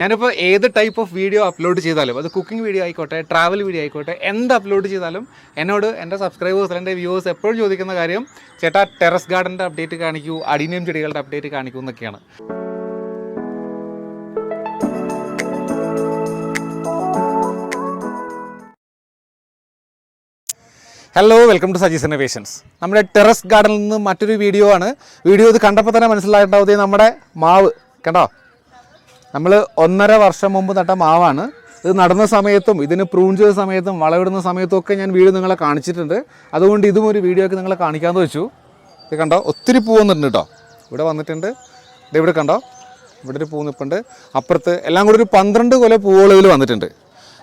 ഞാനിപ്പോൾ ഏത് type of video upload ചെയ്താലും അത് കുക്കിംഗ് വീഡിയോ ആയിക്കോട്ടെ, ട്രാവൽ വീഡിയോ ആയിക്കോട്ടെ, എന്ത് അപ്ലോഡ് ചെയ്താലും എന്നോട് എൻ്റെ സബ്സ്ക്രൈബേഴ്സ്, എൻ്റെ വ്യൂവേഴ്സ് എപ്പോഴും ചോദിക്കുന്ന കാര്യം, ചേട്ടാ ടെറസ് ഗാർഡൻ്റെ അപ്ഡേറ്റ് കാണിക്കൂ, അഡീനിയം ചെടികളുടെ അപ്ഡേറ്റ് കാണിക്കൂ എന്നൊക്കെയാണ്. Hello, welcome to Saji's innovations. നമ്മുടെ ടെറസ് ഗാർഡനിൽ നിന്ന് മറ്റൊരു വീഡിയോ ആണ്. വീഡിയോ ഇത് കണ്ടപ്പോൾ തന്നെ മനസ്സിലായിട്ടുണ്ടാവും, നമ്മുടെ മാവ് കണ്ടോ. നമ്മൾ 1.5 വർഷം മുമ്പ് നട്ട മാവാണ്. ഇത് നടുന്ന സമയത്തും ഇതിന് പ്രൂൺ ചെയ്ത സമയത്തും വളമിടുന്ന സമയത്തും ഒക്കെ ഞാൻ വീഡിയോ നിങ്ങളെ കാണിച്ചിട്ടുണ്ട്. അതുകൊണ്ട് ഇതും ഒരു വീഡിയോ ഒക്കെ നിങ്ങളെ കാണിക്കാമെന്ന് വെച്ചു. ഇത് കണ്ടോ, ഒത്തിരി പൂ വന്നിട്ടുണ്ട് കേട്ടോ. ഇവിടെ വന്നിട്ടുണ്ട്, ഇവിടെ കണ്ടോ, ഇവിടെ ഒരു പൂ നിൽപ്പുണ്ട്. അപ്പുറത്ത് എല്ലാം കൂടി ഒരു 12 കൊല പൂവുകൾ ഇതിൽ വന്നിട്ടുണ്ട്.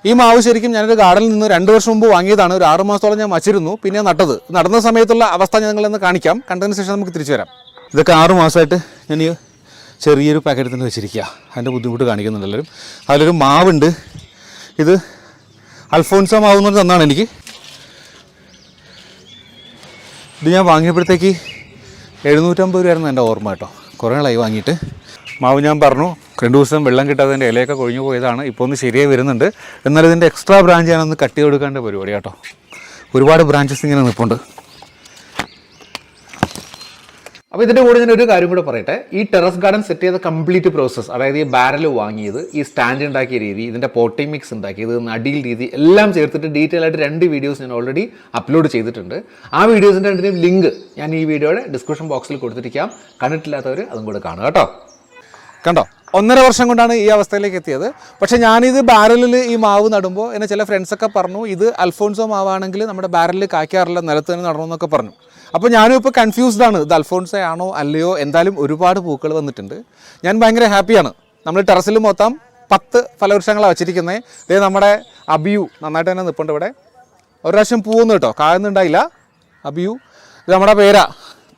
ഈ മാവ് ശരിക്കും ഞാനൊരു ഗാർഡനിൽ നിന്ന് 2 വർഷം മുമ്പ് വാങ്ങിയതാണ്. ഒരു 6 മാസത്തോളം ഞാൻ വച്ചിരുന്നു, പിന്നെ നട്ടത്. നടുന്ന സമയത്തുള്ള അവസ്ഥ ഞാൻ നിങ്ങളെന്ന് കാണിക്കാം. കണ്ടതിന് ശേഷം നമുക്ക് തിരിച്ചു വരാം. ഇതൊക്കെ 6 മാസമായിട്ട് ഞാൻ ഈ ചെറിയൊരു പാക്കറ്റിൽ തന്നെ വെച്ചിരിക്കുക. അതിൻ്റെ ബുദ്ധിമുട്ട് കാണിക്കുന്നുണ്ട് എല്ലാവരും. അതിലൊരു മാവുണ്ട്. ഇത് അൽഫോൻസോ മാവ് എന്ന് പറഞ്ഞ് തന്നാണ് എനിക്ക്. ഇത് ഞാൻ വാങ്ങിയപ്പോഴത്തേക്ക് 750 രൂപയായിരുന്നു എൻ്റെ ഓർമ്മ കേട്ടോ. കുറേ നാളായി വാങ്ങിയിട്ട്. മാവ് ഞാൻ പറഞ്ഞു 2 ദിവസം വെള്ളം കിട്ടാതെ അതിൻ്റെ ഇലയൊക്കെ കൊഴിഞ്ഞു പോയതാണ്. ഇപ്പോൾ ഒന്ന് ശരിയായി വരുന്നുണ്ട്. എന്നാലും ഇതിൻ്റെ എക്സ്ട്രാ ബ്രാഞ്ച് ഞാനൊന്ന് കട്ട് ചെയ്ത് കൊടുക്കേണ്ട പരിപാടി കേട്ടോ. ഒരുപാട് ബ്രാഞ്ചസ് ഇങ്ങനെ നിൽപ്പുണ്ട്. അപ്പോൾ ഇതിൻ്റെ കൂടെ ഞാൻ ഒരു കാര്യം കൂടെ പറയട്ടെ. ഈ ടെറസ് ഗാർഡൻ സെറ്റ് ചെയ്ത കംപ്ലീറ്റ് പ്രോസസ്സ്, അതായത് ഈ ബാരൽ വാങ്ങിയത്, ഈ സ്റ്റാൻഡ് ഉണ്ടാക്കിയ രീതി, ഇതിൻ്റെ പോട്ടിംഗ് മിക്സ് ഉണ്ടാക്കിയത്, നടിയിൽ രീതി എല്ലാം ചേർത്തിട്ട് ഡീറ്റെയിൽ ആയിട്ട് 2 വീഡിയോസ് ഞാൻ ഓൾറെഡി അപ്ലോഡ് ചെയ്തിട്ടുണ്ട്. ആ വീഡിയോസിൻ്റെ 2 ലിങ്ക് ഞാൻ ഈ വീഡിയോയുടെ ഡിസ്ക്രിപ്ഷൻ ബോക്സിൽ കൊടുത്തിരിക്കാം. കണ്ടിട്ടില്ലാത്തവർ അതും കൂടെ കാണുക കേട്ടോ. കണ്ടോ, 1.5 വർഷം കൊണ്ടാണ് ഈ അവസ്ഥയിലേക്ക് എത്തിയത്. പക്ഷേ ഞാനിത് ബാരലിൽ ഈ മാവ് നടുമ്പോൾ എന്നെ ചില ഫ്രണ്ട്സൊക്കെ പറഞ്ഞു, ഇത് അൽഫോൻസോ മാവാണെങ്കിൽ നമ്മുടെ ബാരലിൽ കായ്ക്കാറില്ല, നിലത്ത് തന്നെ നടണമെന്നൊക്കെ പറഞ്ഞു. അപ്പോൾ ഞാനും ഇപ്പോൾ കൺഫ്യൂസ്ഡ് ആണ്, ഇത് അൽഫോൻസോ ആണോ അല്ലയോ. എന്തായാലും ഒരുപാട് പൂക്കൾ വന്നിട്ടുണ്ട്. ഞാൻ ഭയങ്കര ഹാപ്പിയാണ്. നമ്മൾ ടെറസിൽ മൊത്തം 10 ഫലവൃക്ഷങ്ങളാണ് വെച്ചിരിക്കുന്നത്. ഇതേ നമ്മുടെ അബിയു നന്നായിട്ട് തന്നെ നിൽപ്പുണ്ട് ഇവിടെ. ഒരു പ്രാവശ്യം പൂവൊന്നും കേട്ടോ, കായൊന്നുണ്ടായില്ല. അബിയു ഇത് നമ്മുടെ പേരാ,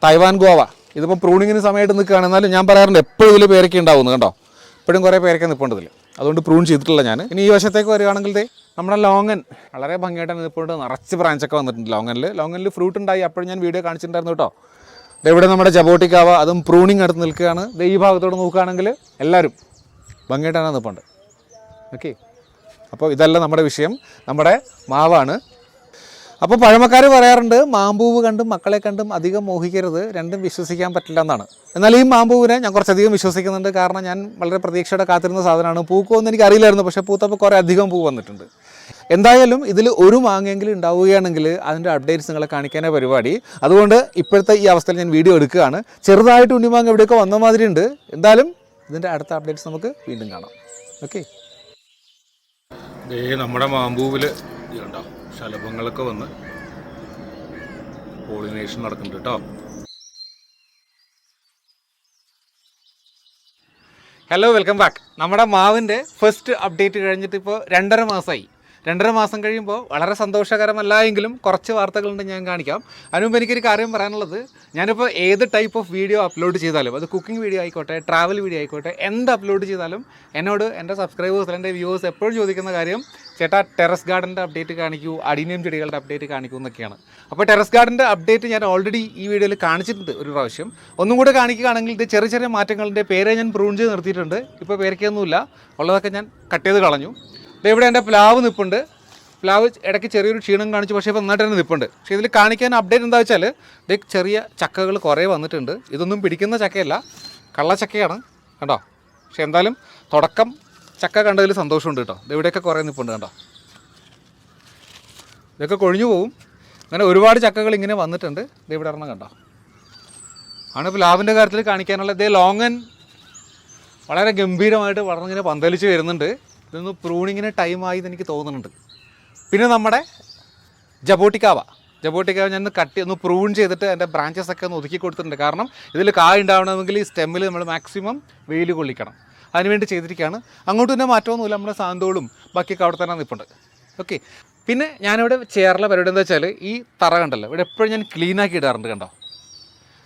തൈവാൻ ഗോവ. ഇതിപ്പോൾ പ്രൂണിങ്ങിന് സമയമായിട്ട് നിൽക്കുകയാണ്. എന്നാലും ഞാൻ പറയാറുണ്ട് എപ്പോഴും ഇതിൽ പേരൊക്കെ ഉണ്ടാവുന്നു കണ്ടോ. ഇപ്പോഴും കുറേ പേരൊക്കെ നിൽപ്പുണ്ടതിൽ. അതുകൊണ്ട് പ്രൂൺ ചെയ്തിട്ടില്ല ഞാൻ. ഇനി ഈ വശത്തേക്ക് വരികയാണെങ്കിൽ നമ്മുടെ ലോങ്ങൻ വളരെ ഭംഗിയായിട്ട് നിൽപ്പുണ്ട്. നിറച്ച് ബ്രാഞ്ചൊക്കെ വന്നിട്ടുണ്ട് ലോങ്ങനിൽ ഫ്രൂട്ട് ഉണ്ടായി. അപ്പോഴും ഞാൻ വീഡിയോ കാണിച്ചിട്ടുണ്ടായിരുന്നു കേട്ടോ. ഇവിടെ നമ്മുടെ ജബോട്ടിക്കാവ, അതും പ്രൂണിങ് അടുത്ത് നിൽക്കുകയാണ്. ഈ ഭാഗത്തോട് നോക്കുകയാണെങ്കിൽ എല്ലാവരും ഭംഗിയായിട്ടാണ് നിൽപ്പുണ്ട്. ഓക്കെ, അപ്പോൾ ഇതല്ല നമ്മുടെ വിഷയം, നമ്മുടെ മാവാണ്. അപ്പോൾ പഴമക്കാർ പറയാറുണ്ട്, മാമ്പൂവ് കണ്ടും മക്കളെ കണ്ടും അധികം മോഹിക്കരുത്, രണ്ടും വിശ്വസിക്കാൻ പറ്റില്ല എന്നാണ്. എന്നാൽ ഈ മാമ്പൂവിനെ ഞാൻ കുറച്ചധികം വിശ്വസിക്കുന്നുണ്ട്. കാരണം ഞാൻ വളരെ പ്രതീക്ഷയോടെ കാത്തിരുന്ന സാധനമാണ്. പൂക്കുമെന്ന് എനിക്ക് അറിയില്ലായിരുന്നു, പക്ഷേ പൂത്തപ്പോൾ കുറേ അധികം പൂ വന്നിട്ടുണ്ട്. എന്തായാലും ഇതിൽ ഒരു മാങ്ങയെങ്കിലും ഉണ്ടാവുകയാണെങ്കിൽ അതിൻ്റെ അപ്ഡേറ്റ്സ് നിങ്ങളെ കാണിക്കാനേ പരിപാടി. അതുകൊണ്ട് ഇപ്പോഴത്തെ ഈ അവസ്ഥയിൽ ഞാൻ വീഡിയോ എടുക്കുകയാണ്. ചെറുതായിട്ട് ഉണ്ണിമാങ്ങ എവിടെയൊക്കെ വന്ന മാതിരി ഉണ്ട്. എന്തായാലും ഇതിൻ്റെ അടുത്ത അപ്ഡേറ്റ്സ് നമുക്ക് വീണ്ടും കാണാം. ഓക്കെ, നമ്മുടെ മാമ്പൂവിൽ ഉണ്ടാവും ശലഭങ്ങളൊക്കെ വന്ന് പോളിനേഷൻ നടക്കുന്നുണ്ട് കേട്ടോ. Hello, welcome back. നമ്മുടെ മാവിൻ്റെ ഫസ്റ്റ് അപ്ഡേറ്റ് കഴിഞ്ഞിട്ട് ഇപ്പോൾ 2.5 മാസമായി. 2.5 മാസം കഴിയുമ്പോൾ വളരെ സന്തോഷകരമല്ല എങ്കിലും കുറച്ച് വാർത്തകളുണ്ട്, ഞാൻ കാണിക്കാം. അതിനുമുമ്പ് എനിക്കൊരു കാര്യം പറയാനുള്ളത്, ഞാനിപ്പോൾ ഏത് ടൈപ്പ് ഓഫ് വീഡിയോ അപ്ലോഡ് ചെയ്താലും അത് കുക്കിംഗ് വീഡിയോ ആയിക്കോട്ടെ, ട്രാവൽ വീഡിയോ ആയിക്കോട്ടെ, എന്ത് അപ്ലോഡ് ചെയ്താലും എന്നോട് എൻ്റെ സബ്സ്ക്രൈബേഴ്സ്, എൻ്റെ വ്യൂവേഴ്സ് എപ്പോഴും ചോദിക്കുന്ന കാര്യം, ചേട്ടാ ടെറസ് ഗാർഡൻ്റെ അപ്ഡേറ്റ് കാണിക്കൂ, അഡീനിയം ചെടികളുടെ അപ്ഡേറ്റ് കാണിക്കൂ എന്നൊക്കെയാണ്. അപ്പോൾ ടെറസ് ഗാർഡൻ്റെ അപ്ഡേറ്റ് ഞാൻ ഓൾറെഡി ഈ വീഡിയോയിൽ കാണിച്ചിട്ടുണ്ട് ഒരു പ്രാവശ്യം. ഒന്നും കൂടെ കാണിക്കുകയാണെങ്കിൽ ഇത് ചെറിയ ചെറിയ മാറ്റങ്ങളുടെ പേരെ ഞാൻ പ്രൂൺ ചെയ്ത് നിർത്തിയിട്ടുണ്ട്. ഇപ്പോൾ പേരൊക്കെയൊന്നുമില്ല, ഉള്ളതൊക്കെ ഞാൻ കട്ട് ചെയ്ത് കളഞ്ഞു. ഇവിടെ എൻ്റെ പ്ലാവ് നിൽപ്പുണ്ട്. പ്ലാവ് ഇടയ്ക്ക് ചെറിയൊരു ക്ഷീണം കാണിച്ചു, പക്ഷേ ഇപ്പോൾ നന്നായിട്ട് തന്നെ നിൽപ്പുണ്ട്. പക്ഷേ ഇതിൽ കാണിക്കാൻ അപ്ഡേറ്റ് എന്താ വെച്ചാൽ, ഇത് ചെറിയ ചക്കകൾ കുറേ വന്നിട്ടുണ്ട്. ഇതൊന്നും പിടിക്കുന്ന ചക്കയല്ല, കള്ളച്ചക്കയാണ് കണ്ടോ. പക്ഷേ എന്തായാലും തുടക്കം ചക്ക കണ്ടതിൽ സന്തോഷമുണ്ട് കേട്ടോ. ഇവിടെയൊക്കെ കുറേ നിൽപ്പുണ്ട് കണ്ടോ. ഇതൊക്കെ കൊഴിഞ്ഞു പോവും. അങ്ങനെ ഒരുപാട് ചക്കകൾ ഇങ്ങനെ വന്നിട്ടുണ്ട്. ഇവിടെ ഇറങ്ങണം കണ്ടോ. ആണ് പ്ലാവിൻ്റെ കാര്യത്തിൽ കാണിക്കാനുള്ള. ലോങ്ങൻ വളരെ ഗംഭീരമായിട്ട് വളർന്നിങ്ങനെ പന്തലിച്ച് വരുന്നുണ്ട്. ഇതൊന്ന് പ്രൂണിങ്ങിന് ടൈമായി എന്ന് എനിക്ക് തോന്നുന്നുണ്ട്. പിന്നെ നമ്മുടെ ജബോട്ടിക്കാവ ഞാൻ ഒന്ന് പ്രൂൺ ചെയ്തിട്ട് എൻ്റെ ബ്രാഞ്ചസ് ഒക്കെ ഒന്ന് ഒതുക്കി കൊടുത്തിട്ടുണ്ട്. കാരണം ഇതിൽ കായ ഉണ്ടാവണമെങ്കിൽ ഈ സ്റ്റെമ്മിൽ നമ്മൾ മാക്സിമം വെയിൽ കൊള്ളിക്കണം. അതിനുവേണ്ടി ചെയ്തിരിക്കുകയാണ്. അങ്ങോട്ട് തന്നെ മാറ്റമൊന്നുമില്ല, നമ്മുടെ സാന്തോളും ബാക്കിയൊക്കെ അവിടെ തന്നെ നിൽപ്പുണ്ട്. ഓക്കെ, പിന്നെ ഞാനിവിടെ ചെയ്യാറുള്ള പരിപാടി എന്താ വെച്ചാൽ, ഈ തറ കണ്ടല്ലോ, ഇവിടെ എപ്പോഴും ഞാൻ ക്ലീനാക്കി ഇടാറുണ്ട് കണ്ടോ.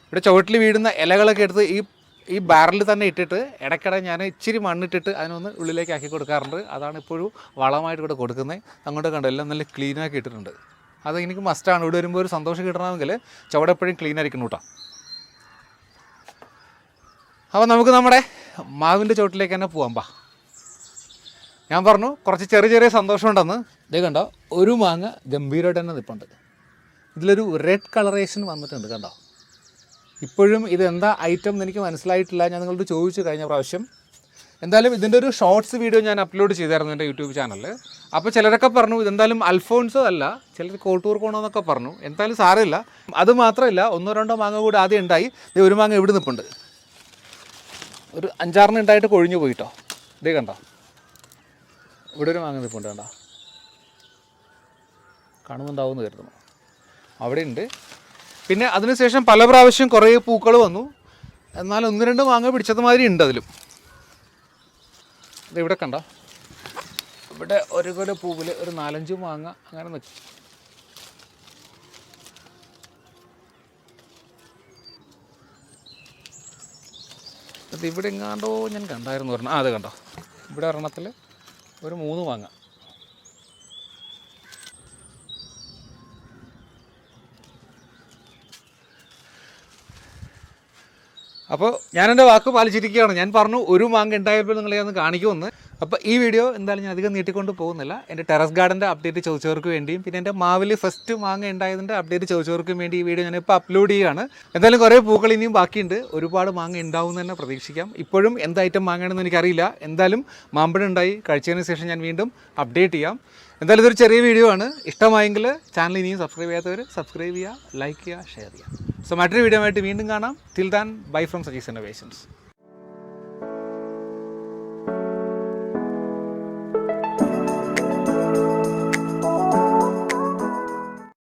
ഇവിടെ ചുവട്ടിൽ വീഴുന്ന ഇലകളൊക്കെ എടുത്ത് ഈ ബാരലിൽ തന്നെ ഇട്ടിട്ട് ഇടയ്ക്കിടെ ഞാൻ ഇച്ചിരി മണ്ണിട്ടിട്ട് അതിനൊന്ന് ഉള്ളിലേക്ക് ആക്കി കൊടുക്കാറുണ്ട്. അതാണ് ഇപ്പോഴും വളമായിട്ട് ഇവിടെ കൊടുക്കുന്നത്. അങ്ങോട്ട് കണ്ടോ, എല്ലാം നല്ല ക്ലീനാക്കി ഇട്ടിട്ടുണ്ട്. അത് എനിക്ക് മസ്റ്റാണ്. ഇവിടെ വരുമ്പോൾ ഒരു സന്തോഷം കിട്ടണമെങ്കിൽ ചുവടെ എപ്പോഴും ക്ലീൻ ആയിരിക്കണം കേട്ടോ. അപ്പോൾ നമുക്ക് നമ്മുടെ മാവിൻ്റെ ചുവട്ടിലേക്ക് തന്നെ പോകാം. ഞാൻ പറഞ്ഞു കുറച്ച് ചെറിയ ചെറിയ സന്തോഷമുണ്ടെന്ന്. ഇതേ കണ്ടോ, ഒരു മാങ്ങ ഗംഭീരമായിട്ട് തന്നെ നിൽപ്പുണ്ട്. ഇതിലൊരു റെഡ് കളറേഷൻ വന്നിട്ടുണ്ട് കണ്ടോ. ഇപ്പോഴും ഇതെന്താ ഐറ്റം എന്ന് എനിക്ക് മനസ്സിലായിട്ടില്ല. ഞാൻ നിങ്ങളോട് ചോദിച്ചു കഴിഞ്ഞ പ്രാവശ്യം. എന്തായാലും ഇതിൻ്റെ ഒരു ഷോർട്സ് വീഡിയോ ഞാൻ അപ്ലോഡ് ചെയ്തായിരുന്നു എൻ്റെ യൂട്യൂബ് ചാനലിൽ. അപ്പോൾ ചിലരൊക്കെ പറഞ്ഞു ഇതെന്തായാലും അൽഫോൺസോ അല്ല, ചിലർ കോട്ടൂർ കോണമെന്നൊക്കെ പറഞ്ഞു. എന്തായാലും സാരമില്ല. അത് മാത്രമല്ല, 1-2 മാങ്ങ കൂടി ആദ്യം ഉണ്ടായി. ഇത് ഒരു മാങ്ങ ഇവിടെ നിൽപ്പുണ്ട്. ഒരു 5-6 ഉണ്ടായിട്ട് കൊഴിഞ്ഞു പോയിട്ടോ. ഇതേ കണ്ടോ, ഇവിടെ ഒരു മാങ്ങ നിൽപ്പുണ്ട് കണ്ടോ, കാണുന്നുണ്ടാവുമെന്ന് കരുതുന്നു. അവിടെ ഉണ്ട്. പിന്നെ അതിനുശേഷം പല പ്രാവശ്യം കുറേ പൂക്കൾ വന്നു. എന്നാൽ 1-2 മാങ്ങ പിടിച്ചത് മാതിരി ഉണ്ട് അതിലും. ഇവിടെ കണ്ടോ, ഇവിടെ ഒരു കൊല പൂവിൽ ഒരു 4-5 മാങ്ങ അങ്ങനെ നിൽക്കും. അത് ഇവിടെ എങ്ങാണ്ടോ ഞാൻ കണ്ടായിരുന്നു പറഞ്ഞു. അത് കണ്ടോ, ഇവിടെ ഒരെണ്ണത്തിൽ ഒരു 3 മാങ്ങ. അപ്പോൾ ഞാനെൻ്റെ വാക്ക് പാലിച്ചിരിക്കുകയാണ്. ഞാൻ പറഞ്ഞു ഒരു മാങ്ങ ഉണ്ടായപ്പോൾ നിങ്ങളെ ഒന്ന് കാണിക്കുമെന്ന്. അപ്പോൾ ഈ വീഡിയോ എന്തായാലും ഞാൻ അധികം നീട്ടിക്കൊണ്ട് പോകുന്നില്ല. എൻ്റെ ടെറസ് ഗാർഡൻ്റെ അപ്ഡേറ്റ് ചോദിച്ചവർക്ക് വേണ്ടിയും പിന്നെ എൻ്റെ മാവിൽ ഫസ്റ്റ് മാങ്ങ ഉണ്ടായതിൻ്റെ അപ്ഡേറ്റ് ചോദിച്ചവർക്കും വേണ്ടി ഈ വീഡിയോ ഞാനിപ്പോൾ അപ്ലോഡ് ചെയ്യുകയാണ്. എന്തായാലും കുറേ പൂക്കൾ ഇനിയും ബാക്കിയുണ്ട്. ഒരുപാട് മാങ്ങ ഉണ്ടാവും തന്നെ പ്രതീക്ഷിക്കാം. ഇപ്പോഴും എന്ത് ഐറ്റം മാങ്ങയാണെന്ന് എനിക്കറിയില്ല. എന്തായാലും മാമ്പഴം ഉണ്ടായി കഴിച്ചതിന് ശേഷം ഞാൻ വീണ്ടും അപ്ഡേറ്റ് ചെയ്യാം. എന്തായാലും ഇതൊരു ചെറിയ വീഡിയോ ആണ്. ഇഷ്ടമായെങ്കിൽ ചാനൽ ഇനിയും സബ്സ്ക്രൈബ് ചെയ്യാത്തവർ സബ്സ്ക്രൈബ് ചെയ്യുക, ലൈക്ക് ചെയ്യുക, ഷെയർ ചെയ്യുക. സോ മറ്റൊരു വീഡിയോ ആയിട്ട് വീണ്ടും കാണാം. Till than bye from Saji's innovations.